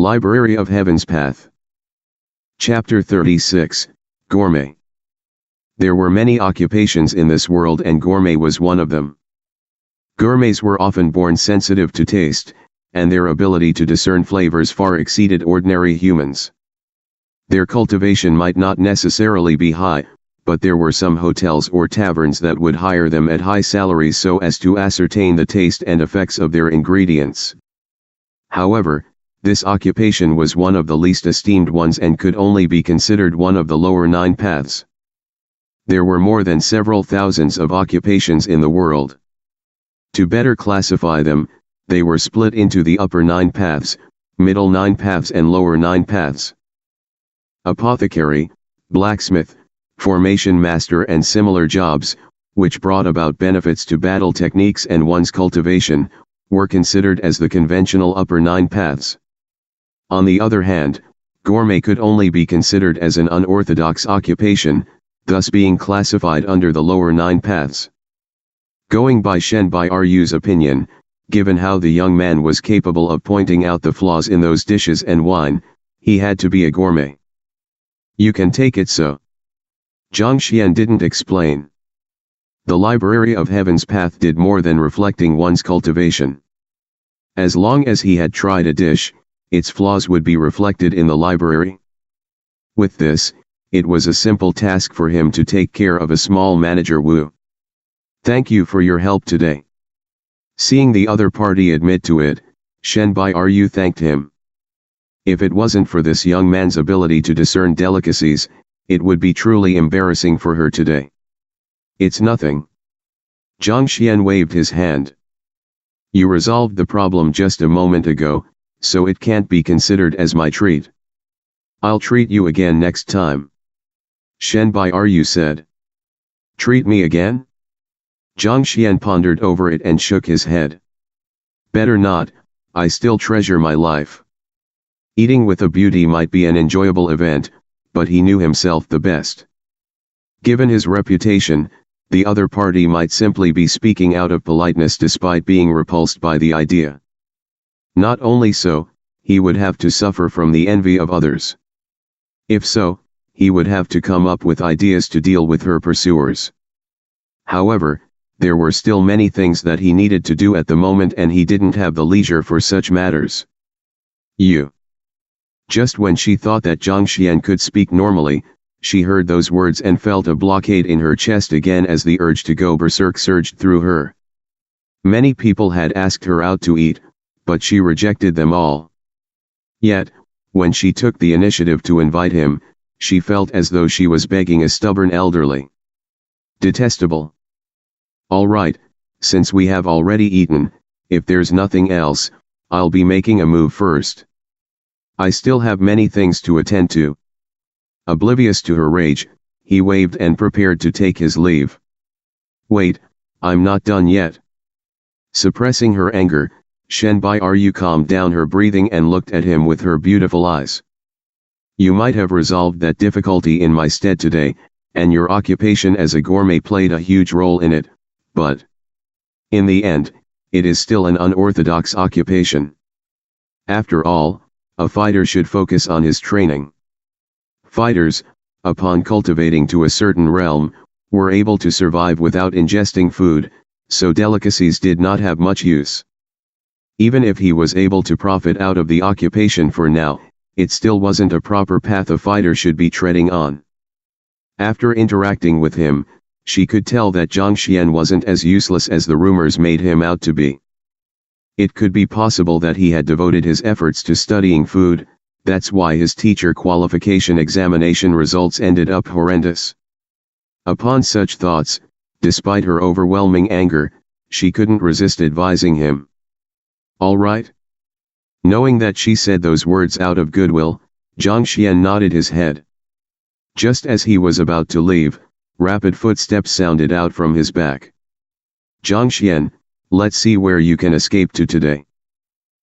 Library of Heaven's Path. Chapter 36, Gourmet. There were many occupations in this world and gourmet was one of them. Gourmets were often born sensitive to taste, and their ability to discern flavors far exceeded ordinary humans. Their cultivation might not necessarily be high, but there were some hotels or taverns that would hire them at high salaries so as to ascertain the taste and effects of their ingredients. However, this occupation was one of the least esteemed ones and could only be considered one of the lower 9 paths. There were more than several thousands of occupations in the world. To better classify them, they were split into the upper 9 paths, middle 9 paths and lower 9 paths. Apothecary, blacksmith, formation master and similar jobs, which brought about benefits to battle techniques and one's cultivation, were considered as the conventional upper 9 paths. On the other hand, gourmet could only be considered as an unorthodox occupation, thus being classified under the lower 9 paths. Going by TellBrary's opinion, given how the young man was capable of pointing out the flaws in those dishes and wine, he had to be a gourmet. You can take it so. Zhang Xuan didn't explain. The Library of Heaven's Path did more than reflecting one's cultivation. As long as he had tried a dish, its flaws would be reflected in the library. With this, it was a simple task for him to take care of a small manager Wu. Thank you for your help today. Seeing the other party admit to it, TellBrary thanked him. If it wasn't for this young man's ability to discern delicacies, it would be truly embarrassing for her today. It's nothing. Zhang Xuan waved his hand. You resolved the problem just a moment ago, so it can't be considered as my treat. I'll treat you again next time. TellBrary said. Treat me again? Zhang Xuan pondered over it and shook his head. Better not, I still treasure my life. Eating with a beauty might be an enjoyable event, but he knew himself the best. Given his reputation, the other party might simply be speaking out of politeness despite being repulsed by the idea. Not only so, he would have to suffer from the envy of others. If so, he would have to come up with ideas to deal with her pursuers. However, there were still many things that he needed to do at the moment and he didn't have the leisure for such matters. Just when she thought that Zhang Xuan could speak normally, she heard those words and felt a blockade in her chest again as the urge to go berserk surged through her. Many people had asked her out to eat, but she rejected them all. Yet, when she took the initiative to invite him, she felt as though she was begging a stubborn elderly. Detestable. All right, since we have already eaten, if there's nothing else, I'll be making a move first. I still have many things to attend to. Oblivious to her rage, he waved and prepared to take his leave. Wait, I'm not done yet. Suppressing her anger, TellBrary calmed down her breathing and looked at him with her beautiful eyes. You might have resolved that difficulty in my stead today, and your occupation as a gourmet played a huge role in it, but in the end, it is still an unorthodox occupation. After all, a fighter should focus on his training. Fighters, upon cultivating to a certain realm, were able to survive without ingesting food, so delicacies did not have much use. Even if he was able to profit out of the occupation for now, it still wasn't a proper path a fighter should be treading on. After interacting with him, she could tell that Zhang Xuan wasn't as useless as the rumors made him out to be. It could be possible that he had devoted his efforts to studying food, that's why his teacher qualification examination results ended up horrendous. Upon such thoughts, despite her overwhelming anger, she couldn't resist advising him. All right? Knowing that she said those words out of goodwill, Zhang Xuan nodded his head. Just as he was about to leave, rapid footsteps sounded out from his back. Zhang Xuan, let's see where you can escape to today.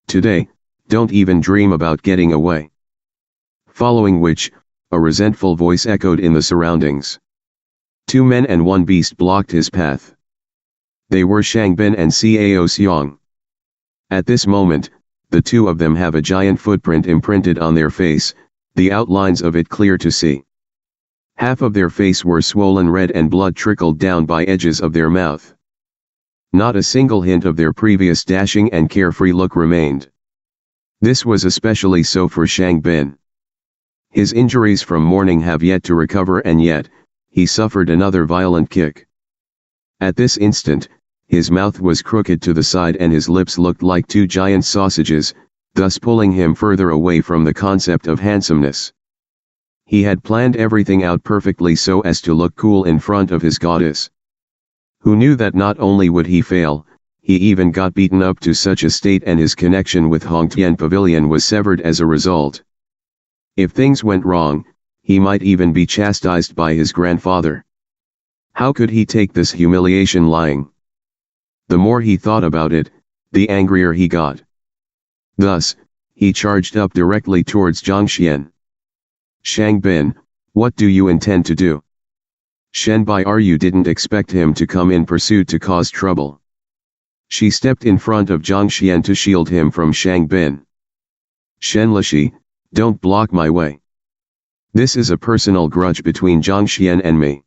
Today, don't even dream about getting away. Following which, a resentful voice echoed in the surroundings. 2 men and 1 beast blocked his path. They were Shangbin and Cao Xiong. At this moment, the two of them have a giant footprint imprinted on their face, the outlines of it clear to see. Half of their face were swollen red and blood trickled down by edges of their mouth. Not a single hint of their previous dashing and carefree look remained. This was especially so for Shang Bin. His injuries from morning have yet to recover, and yet, he suffered another violent kick. At this instant, his mouth was crooked to the side and his lips looked like two giant sausages, thus pulling him further away from the concept of handsomeness. He had planned everything out perfectly so as to look cool in front of his goddess. Who knew that not only would he fail, he even got beaten up to such a state, and his connection with Hongtian Pavilion was severed as a result. If things went wrong, he might even be chastised by his grandfather. How could he take this humiliation lying? The more he thought about it, the angrier he got. Thus, he charged up directly towards Zhang Xuan. Shang Bin, what do you intend to do? Shen Bairu didn't expect him to come in pursuit to cause trouble. She stepped in front of Zhang Xuan to shield him from Shang Bin. Shen Lishi, don't block my way. This is a personal grudge between Zhang Xuan and me.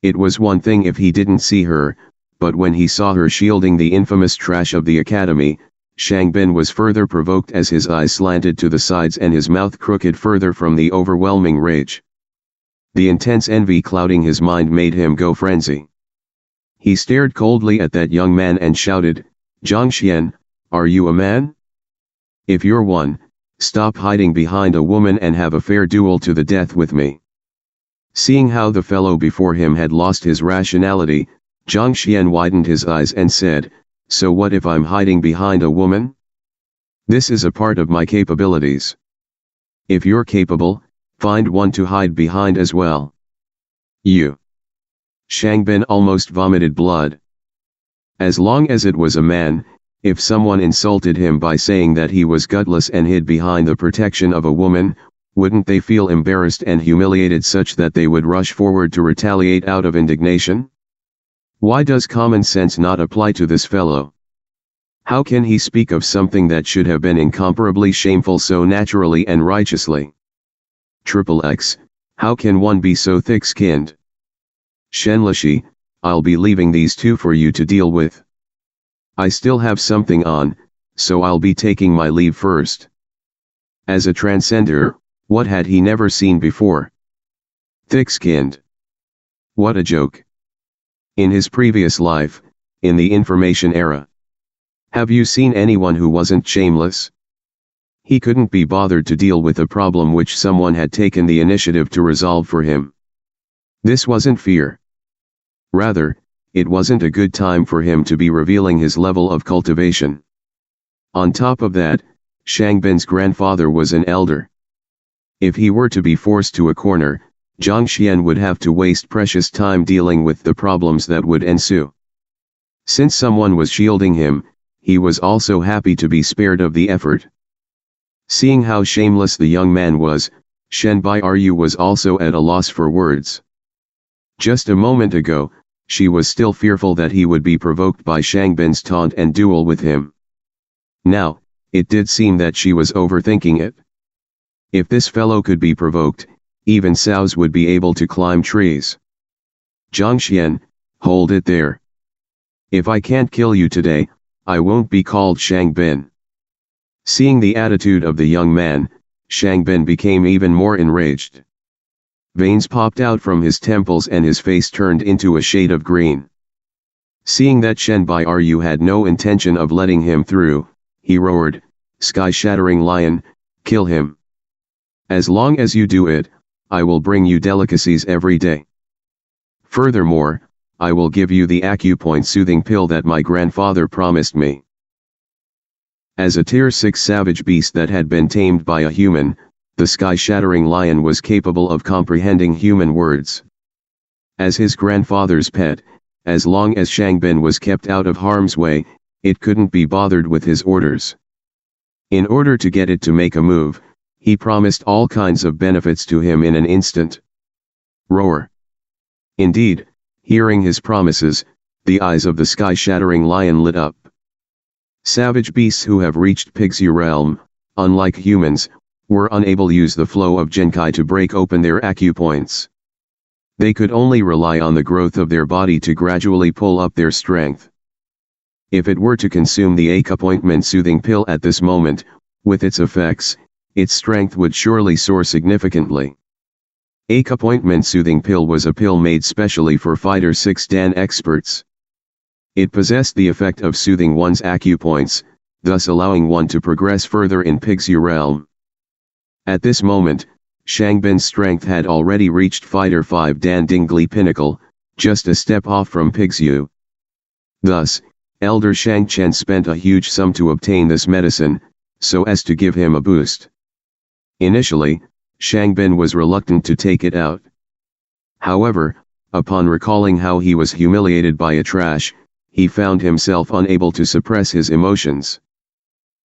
It was one thing if he didn't see her, but when he saw her shielding the infamous trash of the academy, Shang Bin was further provoked as his eyes slanted to the sides and his mouth crooked further from the overwhelming rage. The intense envy clouding his mind made him go frenzy. He stared coldly at that young man and shouted, Zhang Xuan, are you a man? If you're one, stop hiding behind a woman and have a fair duel to the death with me. Seeing how the fellow before him had lost his rationality, Zhang Xuan widened his eyes and said, so what if I'm hiding behind a woman? This is a part of my capabilities. If you're capable, find one to hide behind as well. You. Shang Bin almost vomited blood. As long as it was a man, if someone insulted him by saying that he was gutless and hid behind the protection of a woman, wouldn't they feel embarrassed and humiliated such that they would rush forward to retaliate out of indignation? Why does common sense not apply to this fellow? How can he speak of something that should have been incomparably shameful so naturally and righteously? XXX, how can one be so thick-skinned? Shen Lishi, I'll be leaving these two for you to deal with. I still have something on, so I'll be taking my leave first. As a transcender, what had he never seen before? Thick-skinned. What a joke. In his previous life, in the information era. Have you seen anyone who wasn't shameless? He couldn't be bothered to deal with a problem which someone had taken the initiative to resolve for him. This wasn't fear. Rather, it wasn't a good time for him to be revealing his level of cultivation. On top of that, Shang Bin's grandfather was an elder. If he were to be forced to a corner, Zhang Xuan would have to waste precious time dealing with the problems that would ensue. Since someone was shielding him, he was also happy to be spared of the effort. Seeing how shameless the young man was, Shen Bairu was also at a loss for words. Just a moment ago, she was still fearful that he would be provoked by Shang Bin's taunt and duel with him. Now, it did seem that she was overthinking it. If this fellow could be provoked, even sows would be able to climb trees. Zhang Xuan, hold it there. If I can't kill you today, I won't be called Shang Bin. Seeing the attitude of the young man, Shang Bin became even more enraged. Veins popped out from his temples and his face turned into a shade of green. Seeing that Shen Bairu had no intention of letting him through, he roared, sky-shattering lion, kill him. As long as you do it, I will bring you delicacies every day. Furthermore, I will give you the acupoint soothing pill that my grandfather promised me. As a tier 6 savage beast that had been tamed by a human, the sky-shattering lion was capable of comprehending human words. As his grandfather's pet, as long as Shang Bin was kept out of harm's way, it couldn't be bothered with his orders. In order to get it to make a move, he promised all kinds of benefits to him in an instant. Roar. Indeed, hearing his promises, the eyes of the sky-shattering lion lit up. Savage beasts who have reached Pixie realm, unlike humans, were unable to use the flow of Genkai to break open their acupoints. They could only rely on the growth of their body to gradually pull up their strength. If it were to consume the acupointment soothing pill at this moment, with its effects, its strength would surely soar significantly. Acupointment soothing pill was a pill made specially for Fighter 6 Dan experts. It possessed the effect of soothing one's acupoints, thus allowing one to progress further in Pixie realm. At this moment, Shangbin's strength had already reached Fighter 5 Dan Dingli pinnacle, just a step off from Pixie. Thus, Elder Shang Chen spent a huge sum to obtain this medicine, so as to give him a boost. Initially, Shangbin was reluctant to take it out. However, upon recalling how he was humiliated by a trash, he found himself unable to suppress his emotions.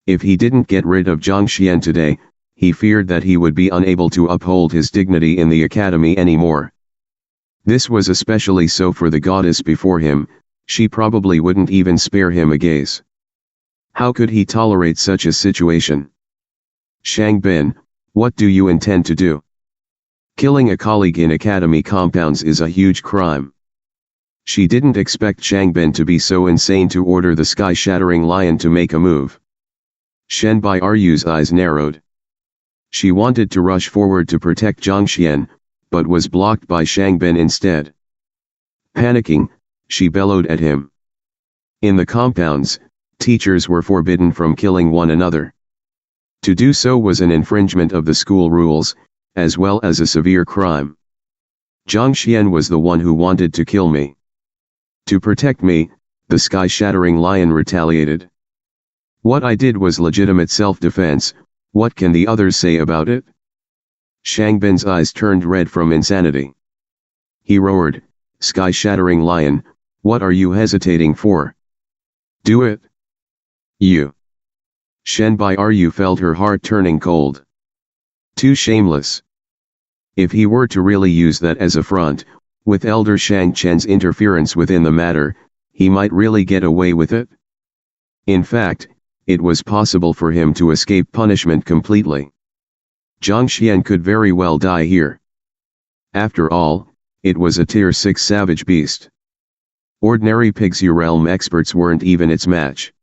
If he didn't get rid of Zhang Xuan today, he feared that he would be unable to uphold his dignity in the academy anymore. This was especially so for the goddess before him. She probably wouldn't even spare him a gaze. How could he tolerate such a situation? Shangbin, what do you intend to do? Killing a colleague in academy compounds is a huge crime. She didn't expect Shangbin to be so insane to order the sky-shattering lion to make a move. Shen Bairu's eyes narrowed. She wanted to rush forward to protect Zhang Xuan, but was blocked by Shangbin instead. Panicking, she bellowed at him. In the compounds, teachers were forbidden from killing one another. To do so was an infringement of the school rules, as well as a severe crime. Zhang Xuan was the one who wanted to kill me. To protect me, the sky-shattering lion retaliated. What I did was legitimate self-defense. What can the others say about it? Shangbin's eyes turned red from insanity. He roared, "Sky-shattering lion, what are you hesitating for? Do it! You!" Shen Bairu felt her heart turning cold. Too shameless. If he were to really use that as a front, with Elder Shang Chen's interference within the matter, he might really get away with it. In fact, it was possible for him to escape punishment completely. Zhang Xuan could very well die here. After all, it was a Tier 6 savage beast. Ordinary Pixie realm experts weren't even its match.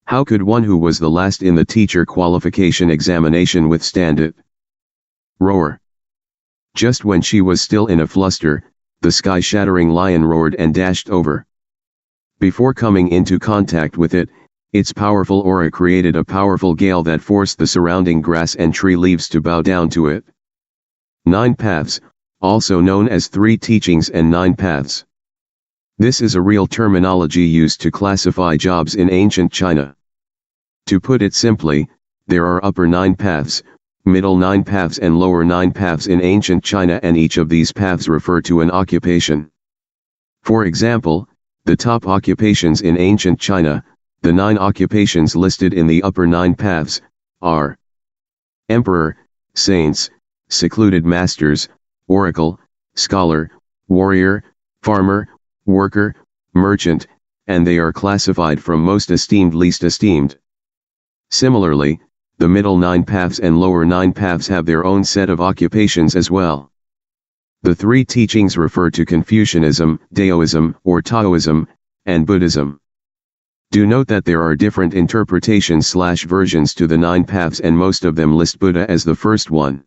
How could one who was the last in the teacher qualification examination withstand it? Roar. Just when she was still in a fluster, the sky-shattering lion roared and dashed over. Before coming into contact with it, its powerful aura created a powerful gale that forced the surrounding grass and tree leaves to bow down to it. 9 paths, also known as 3 teachings and 9 paths. This is a real terminology used to classify jobs in ancient China. To put it simply, there are upper 9 paths, middle 9 paths and lower 9 paths in ancient China, and each of these paths refer to an occupation. For example, the top occupations in ancient China, the 9 occupations listed in the upper 9 paths, are Emperor, Saints, Secluded Masters, Oracle, Scholar, Warrior, Farmer, Worker, Merchant, and they are classified from most esteemed least esteemed. Similarly, the middle 9 paths and lower 9 paths have their own set of occupations as well. The 3 teachings refer to Confucianism, Daoism or Taoism, and Buddhism. Do note that there are different interpretations/versions to the 9 paths, and most of them list Buddha as the first one.